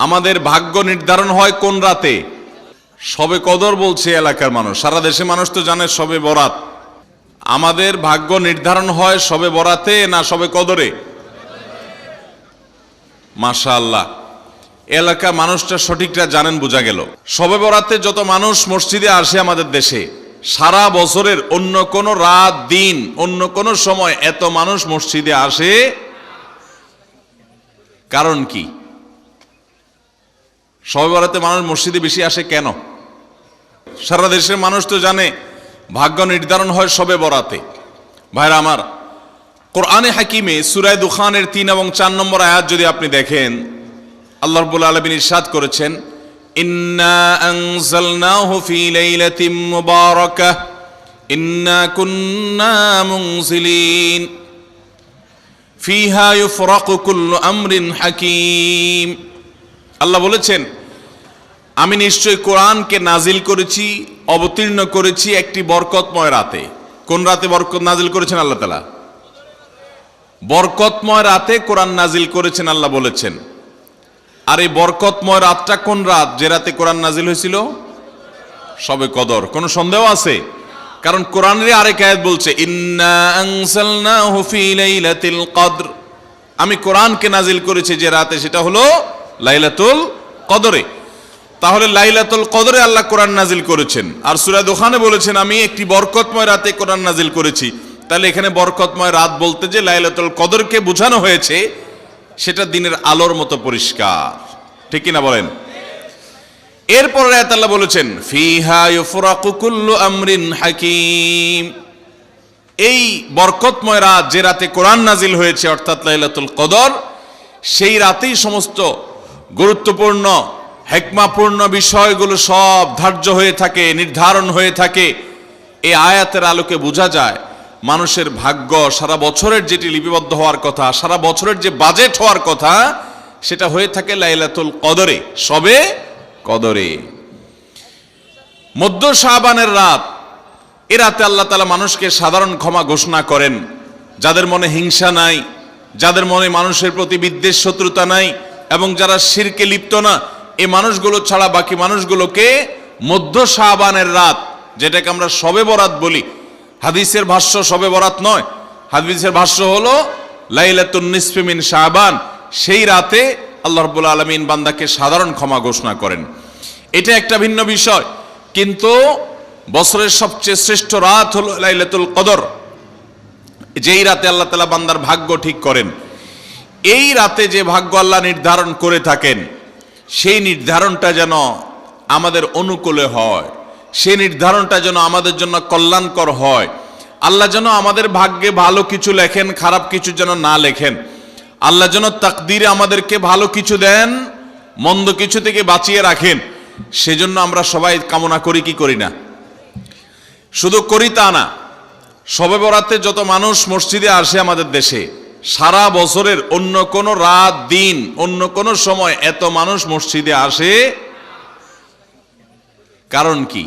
আমাদের ভাগ্য নির্ধারণ হয় কোন রাতে? শবে কদর বলছে এলাকার মানুষ, সারা দেশে মানুষ তো জানে শবে বরাত। আমাদের ভাগ্য নির্ধারণ হয় শবে বরাতে না শবে কদরে? মাশাআল্লাহ, এলাকা মানুষটা সঠিকটা জানেন, বোঝা গেল। শবে বরাতে যত মানুষ মসজিদে আসে আমাদের দেশে, সারা বছরের অন্য কোন রাত দিন অন্য কোন সময় এত মানুষ মসজিদে আসে, কারণ কি? শবে বরাতে মানুষ মসজিদে বেশি আসে কেন? সারা দেশের মানুষ তো জানে ভাগ্য নির্ধারণ হয় শবে বরাতে। ভাইরা আমার, কোরআনে হাকিমে সূরা দুখানের 3 এবং 4 নম্বর আয়াত যদি আপনি দেখেন, আল্লাহ রাব্বুল আলামিন ইরশাদ করেছেন, ইন্না আনজালনাহু ফি লাইলাতিন মুবারাকাহ ইন্না কুন্না মুনজিলিন ফিহা ইউফরাকু কুল্লু আমরিন হাকিম। আল্লাহ বলেছেন, আমি নিশ্চয় কোরআনকে নাজিল করেছি, অবতীর্ণ করেছি একটি বরকতময় রাতে। কোন রাতে বরকত নাজিল করেছেন আল্লাহ তাআলা? বরকতময় রাতে কোরআন নাজিল করেছেন আল্লাহ বলেছেন। আর এই বরকতময় রাতটা কোন রাত যে রাতে কোরআন নাজিল হয়েছিল? শবে কদর। কোনো সন্দেহ আছে? কারণ কোরআনের আরেক আয়াত বলছে, ইন্না আনজালনাহু ফি লাইলাতিল কদর, আমি কোরআনকে নাজিল করেছি যে রাতে, সেটা হলো লাইলাতুল কদরে। তাহলে লাইলাতুল কদরে আল্লাহ কোরআন নাজিল করেছেন। আর সূরা দুখানে বলেছেন, আমি একটি বরকতময় রাতে কোরআন নাজিল করেছি। তাহলে এখানে বরকতময় রাত বলতে যে লাইলাতুল কদরকে বোঝানো হয়েছে, সেটা দিনের আলোর মতো পরিষ্কার, ঠিক কিনা বলেন? এরপর আয়াত আল্লাহ বলেছেন, ফিহা ইউফরাকু কুল্লু আমরিন হাকিম, এই বরকতময় রাত যে রাতে কোরআন নাজিল হয়েছে অর্থাৎ লাইলাতুল কদর, সেই রাতেই সমস্ত গুরুত্বপূর্ণ হিকমাপূর্ণ বিষয়গুলো সব ধার্য হয়ে থাকে, নির্ধারণ হয়ে থাকে। এই আয়াতের আলোকে বোঝা যায় মানুষের ভাগ্য সারা বছরের যেটি লিপিবদ্ধ হওয়ার কথা, সারা বছরের যে বাজেট হওয়ার কথা, সেটা হয়ে থাকে লাইলাতুল কদরে, শবে কদরে। মধ্য শাবানের রাত, এ রাতে আল্লাহ তাআলা মানুষকে সাধারণ ক্ষমা ঘোষণা করেন। যাদের মনে হিংসা নাই, যাদের মনে মানুষের প্রতি বিদ্বেষ শত্রুতা নাই, এবং যারা শিরকে লিপ্ত না, এই মানুষগুলো ছাড়া বাকি মানুষগুলোকে মধ্য শাবানের রাত, যেটাকে আমরা শবে বরাত বলি, হাদিসের ভাষ্য শবে বরাত নয়, হাদিসের ভাষ্য হলো লাইলাতুন নিসফি মিন শাবান, সেই রাতে আল্লাহ রাব্বুল আলামিন বান্দাকে সাধারণ ক্ষমা ঘোষণা করেন। এটা একটা ভিন্ন বিষয়, কিন্তু বছরের সবচেয়ে শ্রেষ্ঠ রাত হলো লাইলাতুল কদর, যেই রাতে আল্লাহ তাআলা বান্দার ভাগ্য ঠিক করেন। এই রাতে যে ভাগ্য আল্লাহ নির্ধারণ করে থাকেন, সেই নির্ধারণটা যেন আমাদের অনুকূলে হয়, সেই নির্ধারণটা যেন আমাদের জন্য কল্যাণকর হয়। আল্লাহ যেন আমাদের ভাগ্যে ভালো কিছু লেখেন, খারাপ কিছু যেন না লেখেন। আল্লাহ যেন তাকদীরে আমাদেরকে ভালো কিছু দেন, মন্দ কিছু থেকে বাঁচিয়ে রাখেন। সেজন্য আমরা সবাই কামনা করি কি করি না? শুধু করি তা না, শবে বরাতে যত মানুষ মসজিদে আসে আমাদের দেশে, সারা বছরের অন্য কোন রাত দিন অন্য কোন সময় এত মানুষ মসজিদে আসে, কারণ কি?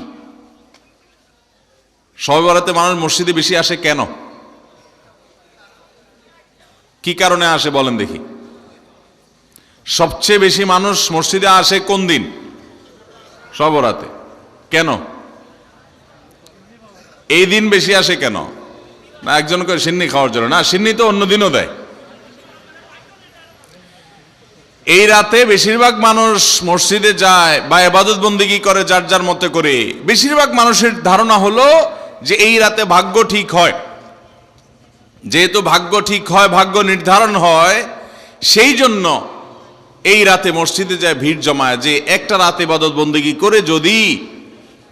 শবে বরাতে মানুষ মসজিদে বেশি আসে কেন? কি কারণে আসে বলেন দেখি? সবচেয়ে বেশি মানুষ মসজিদে আসে কোন দিন? শবে বরাতে। কেন এই দিন বেশি আসে কেন? না একজন করে সিন্নি খাওয়ার জন্য? না, সিন্নি তো অন্য দিনও দেয়। এই রাতে বেশিরভাগ মানুষ মসজিদে যায় বা ইবাদত বন্দেগী করে যার যার মতে করে। বেশিরভাগ মানুষের ধারণা হলো যে এই রাতে ভাগ্য ঠিক হয়। যেহেতু ভাগ্য ঠিক হয়, ভাগ্য নির্ধারণ হয়, সেই জন্য এই রাতে মসজিদে যায়, ভিড় জমায়, যে একটা রাতে ইবাদত বন্দেগী করে যদি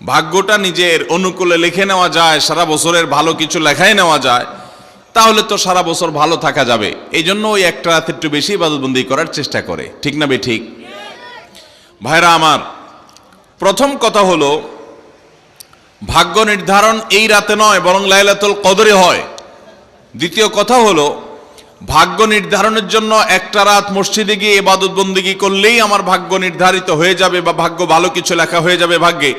ভাগ্যটা নিজের অনুকূলে লিখে নেওয়া যায়, সারা বছরের ভালো কিছু লেখায় নেওয়া যায়, তাহলে তো সারা বছর ভালো থাকা যাবে। এই জন্য ওই একটা রাতে একটু বেশি ইবাদতবন্দি করার চেষ্টা করে, ঠিক না বে ঠিক? ভাইরা আমার, প্রথম কথা হলো ভাগ্য নির্ধারণ এই রাতে নয়, বরং লাইলাতুল কদরে হয়। দ্বিতীয় কথা হলো ভাগ্য নির্ধারণের জন্য একটা রাত মসজিদে গিয়ে ইবাদত বন্দেগী করলেই আমার ভাগ্য নির্ধারিত হয়ে যাবে বা ভাগ্য ভালো কিছু লেখা হয়ে যাবে ভাগ্যে,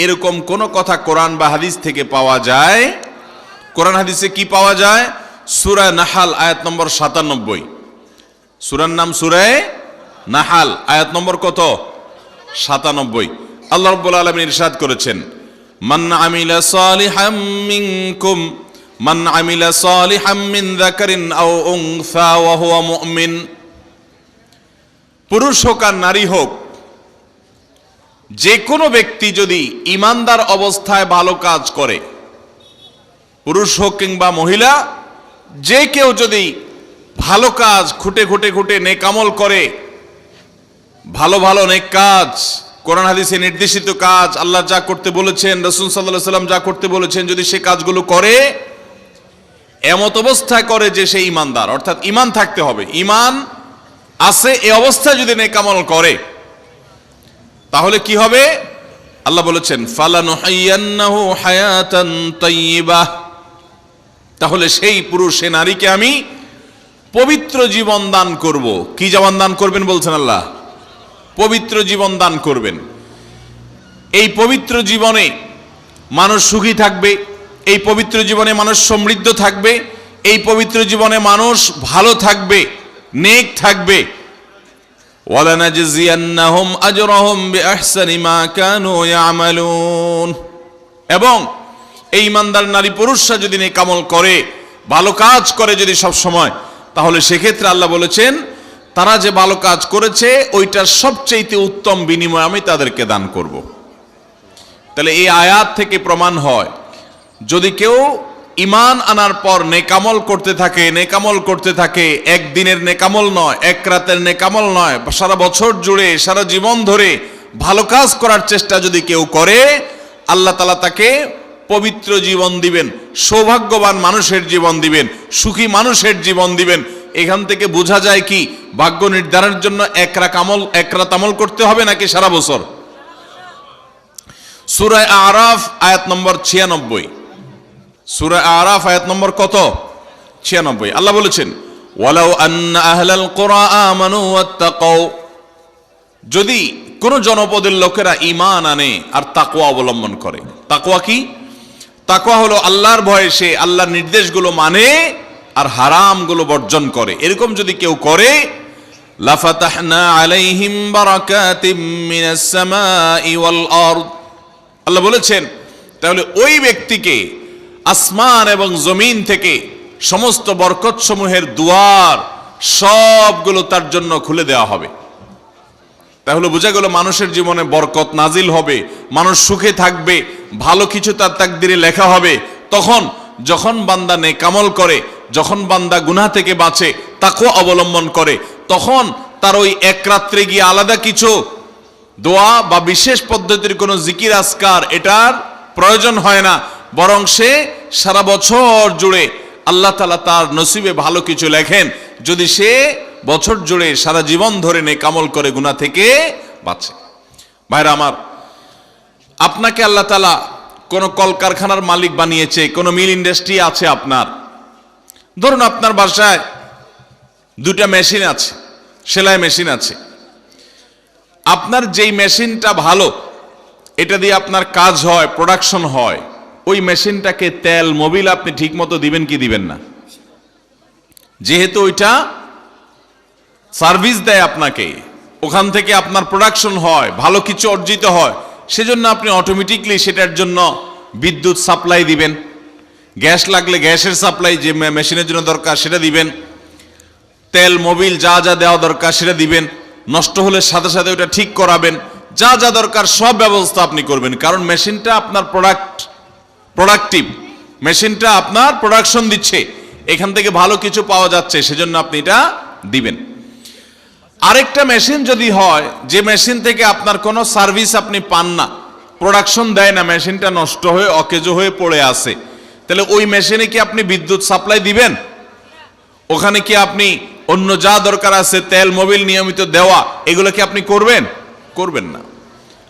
এরকম কোনো কথা কোরআন বা হাদিস থেকে পাওয়া যায়? কোরআন হাদিসে কি পাওয়া যায়? সূরা নাহাল আয়াত নম্বর 97, সূরার নাম সূরা নাহাল আয়াত নম্বর কত? 97। আল্লাহ রাব্বুল আলামিন ইরশাদ করেছেন, মান আমিলা সালিহাম মিনকুম মান আমিলা সালিহাম মিন যাকারিন আও উনসা ওয়া হুয়া মুমিন। পুরুষ হোক আর নারী হোক, যে কোনো ব্যক্তি যদি ঈমানদার অবস্থায় ভালো কাজ করে, পুরুষ হোক কিংবা মহিলা, যে কেউ যদি ভালো কাজ খুঁটে খুঁটে খুঁটে নেক আমল করে, ভালো ভালো নেক কাজ, কোরআন হাদিসে নির্দেশিত কাজ, আল্লাহ যা করতে বলেছেন, রাসূল সাল্লাল্লাহু আলাইহি ওয়াসাল্লাম যা করতে বলেছেন, যদি সে কাজগুলো করে, এমত অবস্থায় করে যে সে ঈমানদার, অর্থাৎ ঈমান থাকতে হবে, ঈমান আছে এই অবস্থায় যদি নেক আমল করে, তাহলে কি হবে? আল্লাহ বলেছেন ফালানুহাইয়ান্নাহু হায়াতান তাইয়্যিবাহ, তাহলে সেই পুরুষ সে নারীকে আমি পবিত্র জীবন দান করব। কি জীবন দান করবেন বলছেন আল্লাহ? পবিত্র জীবন দান করবেন। এই পবিত্র জীবনে মানুষ সুখী থাকবে, এই পবিত্র জীবনে মানুষ সমৃদ্ধ থাকবে, এই পবিত্র জীবনে মানুষ ভালো থাকবে, নেক থাকবে। ওয়ালানাজজিয়ান্নাহুম আজরাহুম বিআহসানি মা কানু ইয়ামালুন। এবং এই ঈমানদার নারী পুরুষরা যদি নেক আমল করে, ভালো কাজ করে যদি সব সময়, তাহলে সেক্ষেত্রে আল্লাহ বলেছেন তারা যে ভালো কাজ করেছে ওইটার সবচেয়ে উত্তম বিনিময় আমি তাদেরকে দান করব। তাহলে এই আয়াত থেকে প্রমাণ হয়, যদি কেউ ঈমান আনার পর নেকামল করতে থাকে, নেকামল করতে থাকে, একদিনের নেকামল নয়, এক রাতের নেকামল নয়, সারা বছর জুড়ে সারা জীবন ধরে ভালো কাজ করার চেষ্টা যদি কেউ করে, আল্লাহ তাআলা তাকে পবিত্র জীবন দিবেন, সৌভাগ্যবান মানুষের জীবন দিবেন, সুখী মানুষের জীবন দিবেন। এখান থেকে বোঝা যায় কি ভাগ্য নির্ধারণের জন্য এক রাত আমল করতে হবে নাকি সারা বছর? সূরা আরাফ আয়াত নম্বর 96। সূরা আরাফ আয়াত নম্বর কত? 96। আল্লাহ বলেছেন ওয়ালাউ আন্না আহলাল কুরা আমানু ওয়াত্তাকাউ, যদি কোন জনপদের লোকেরা ঈমান আনে আর তাকওয়া অবলম্বন করে। তাকওয়া কি? তাকওয়া হলো আল্লাহর ভয়ে সে আল্লাহর নির্দেশগুলো মানে আর হারামগুলো বর্জন করে। এরকম যদি কেউ করে, লাফাতাহনা আলাইহিম বারাকাতিম মিনাস সামাই ওয়াল আরদ, আল্লাহ বলেছেন তাহলে ওই ব্যক্তিকে আসমান এবং জমিন থেকে সমস্ত বরকত সমূহের দুয়ার সবগুলো তার জন্য খুলে দেওয়া হবে। তাহলে বোঝা গেল মানুষের জীবনে বরকত নাজিল হবে, মানুষ সুখে থাকবে, ভালো কিছু তার তাকদিরে লেখা হবে। তখন যখন বান্দা নেকামল করে, যখন বান্দা গুনাহ থেকে বাঁচে, তাকওয়া অবলম্বন করে, তখন তার ওই এক রাত্রে গিয়ে আলাদা কিছু দোয়া বা বিশেষ পদ্ধতির কোনো জিকির আজকার এটার প্রয়োজন হয় না, বরং সে সারা বছর জুড়ে আল্লাহ তাআলা তার নসিবে ভালো কিছু লেখেন যদি সে বছর জুড়ে সারা জীবন ধরে নেকামল করে গুনাহ থেকে বাঁচে। ভাইরা আমার, আপনাকে আল্লাহ তাআলা কোন কলকারখানার মালিক বানিয়েছে, কোন মিল ইন্ডাস্ট্রি আছে আপনার। ধরুন আপনার বাসায় দুটা মেশিন আছে, সেলাই মেশিন আছে। আপনার যেই মেশিনটা ভালো, এটা দিয়ে আপনার কাজ হয়, প্রোডাকশন হয়, ওই মেশিনটাকে তেল মোবিল আপনি ঠিক মতো দিবেন কি দিবেন না? যেহেতু ওইটা সার্ভিস দেয় আপনাকে, ওখান থেকে আপনার প্রোডাকশন হয়, ভালো কিছু অর্জিত হয়, সেজন্য আপনি অটোমেটিকলি সেটার জন্য বিদ্যুৎ সাপ্লাই দিবেন, গ্যাস লাগলে গ্যাসের সাপ্লাই যে মেশিনের জন্য দরকার সেটা দিবেন, তেল মোবিল যা যা দেওয়া দরকার সেটা দিবেন, নষ্ট হলে সাথে সাথে ওটা ঠিক করাবেন, যা যা দরকার সব ব্যবস্থা আপনি করবেন। কারণ মেশিনটা আপনার প্রোডাক্টিভ, মেশিনটা আপনার প্রোডাকশন দিচ্ছে, এখান থেকে ভালো কিছু পাওয়া যাচ্ছে, সেজন্য আপনি এটা দিবেন। আরেকটা মেশিন যদি হয় যে মেশিন থেকে আপনার কোনো সার্ভিস আপনি পান না, প্রোডাকশন দেয় না, মেশিনটা নষ্ট হয়ে অকেজো হয়ে পড়ে আছে, তাহলে ওই মেশিনে কি আপনি বিদ্যুৎ সাপ্লাই দিবেন? ওখানে কি আপনি অন্য যা দরকার আছে তেল মোবিল নিয়মিত দেওয়া, এগুলো কি আপনি করবেন? করবেন না।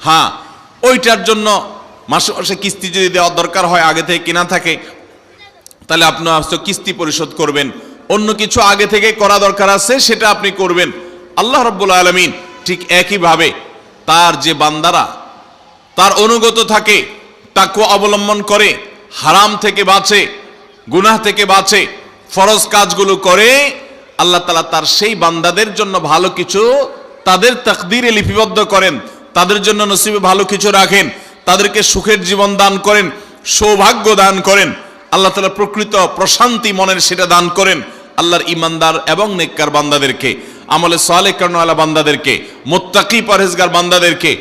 হ্যাঁ, ওইটার জন্য মাসে মাসে কিস্তি যদি দেওয়ার দরকার হয়, আগে থেকে কিনা থাকে, তাহলে আপনি কিস্তি পরিশোধ করবেন। অন্য কিছু আগে থেকে করা দরকার আছে সেটা আপনি করবেন। আল্লাহ রাব্বুল আলামিন ঠিক একইভাবে তার যে বান্দারা তার অনুগত থাকে, তাকওয়া অবলম্বন করে, হারাম থেকে বাঁচে, গুনাহ থেকে বাঁচে, ফরজ কাজগুলো করে, আল্লাহ তাআলা তার সেই বান্দাদের জন্য ভালো কিছু তাদের তাকদীরে লিপিবদ্ধ করেন, তাদের জন্য নসিবে ভালো কিছু রাখেন, তাদেরকে সুখের জীবন দান করেন, সৌভাগ্য দান করেন, আল্লাহ তাআলা প্রকৃত প্রশান্তি মনের সেটা দান করেন আল্লাহর ইমানদার এবং নেককার বান্দাদেরকে, আমলে সালেহ কর্মওয়ালা বান্দাদেরকে, মুত্তাকি পরহেজগার বান্দাদেরকে।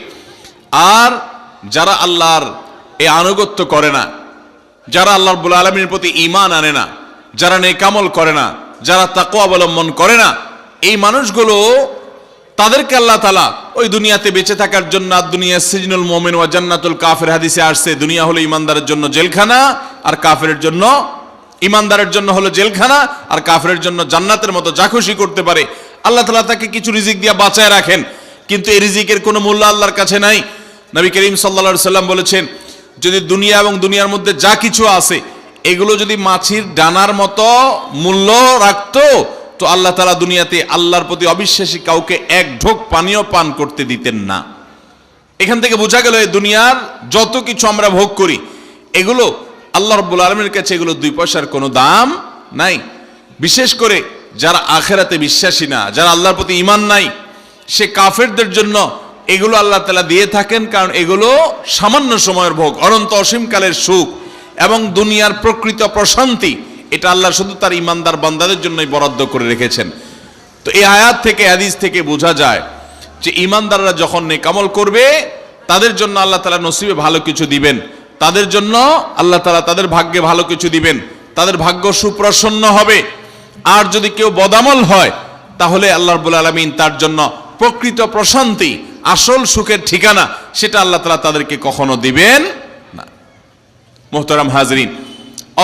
আর যারা আল্লাহর এই আনুগত্য করে না, যারা আল্লাহ রাব্বুল আলামিনের প্রতি ঈমান আনে না, যারা নেক আমল করে না, যারা তাকওয়া অবলম্বন করে না, এই মানুষগুলো তাদেরকে আল্লাহ তাআলা ওই দুনিয়াতে বেঁচে থাকার জন্য, দুনিয়া সিজনুল মুমিন ওয়া জান্নাতুল কাফির হাদিসে আসছে, দুনিয়া হলো ইমানদারের জন্য জেলখানা আর কাফিরের জন্য, ইমানদারের জন্য হলো জেলখানা আর কাফিরের জন্য জান্নাতের মতো যা খুশি করতে পারে। আল্লাহ তাআলা তাকে কিছু রিজিক দিয়ে বাঁচায় রাখেন, কিন্তু এই রিজিকের কোনো মূল্য আল্লাহর কাছে নাই। নবী করিম সাল্লাল্লাহু আলাইহি সাল্লাম বলেছেন, যদি দুনিয়া এবং দুনিয়ার মধ্যে যা কিছু আছে এগুলো যদি মাছির ডানার মতো মূল্য রাখতো, তো আল্লাহ তাআলা দুনিয়াতে আল্লাহর প্রতি অবিশ্বাসী কাউকে এক ঢোক পানিও পান করতে দিতেন না। এখান থেকে বোঝা গেল এই দুনিয়ার যত কিছু আমরা ভোগ করি এগুলো আল্লাহ রাব্বুল আলামিনের কাছে এগুলো 2 পয়সার কোনো দাম নাই। বিশেষ করে যারা আখিরাতে বিশ্বাসী না, যারা আল্লাহর প্রতি ঈমান নাই, সে কাফেরদের জন্য এগুলো আল্লাহ তাআলা দিয়ে থাকেন, কারণ এগুলো সামান্য সময়ের ভোগ, অনন্ত অসীমকালের সুখ এবং দুনিয়ার প্রকৃত প্রশান্তি, এটা আল্লাহ শুধু তার ইমানদার বান্দাদের জন্যই বরাদ্দ করে রেখেছেন। তো এই আয়াত থেকে, হাদিস থেকে বোঝা যায় যে ইমানদাররা যখন নেক আমল করবে তাদের জন্য আল্লাহ তাআলা নসিবে ভালো কিছু দিবেন, তাদের জন্য আল্লাহ তাআলা তাদের ভাগ্যে ভালো কিছু দিবেন, তাদের ভাগ্য সুপ্রসন্ন হবে। আর যদি কেউ বদামল হয় তাহলে আল্লাহ রাব্বুল আলামিন তার জন্য প্রকৃত প্রশান্তি, আসল সুখের ঠিকানা, সেটা আল্লাহ তাআলা তাদেরকে কখনো দিবেন না। মুহতারাম হাজরিন,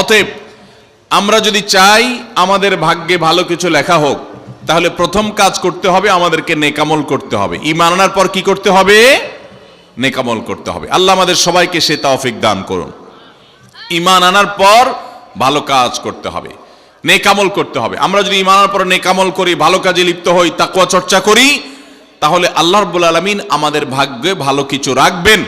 অতএব আমরা যদি চাই আমাদের ভাগ্যে ভালো কিছু লেখা হোক, তাহলে প্রথম কাজ করতে হবে, আমাদেরকে নেক আমল করতে হবে। ঈমান আনার পর কি করতে হবে? নেক আমল করতে হবে। আল্লাহ আমাদের সবাইকে সে তৌফিক দান করুন। ঈমান আনার পর ভালো কাজ করতে হবে, নেক আমল করতে হবে। আমরা যদি ঈমান আনার পর নেক আমল করি, ভালো কাজে লিপ্ত হই, তাকওয়া চর্চা করি, তাহলে আল্লাহ রাব্বুল আলামিন আমাদের ভাগ্যে ভালো কিছু রাখবেন।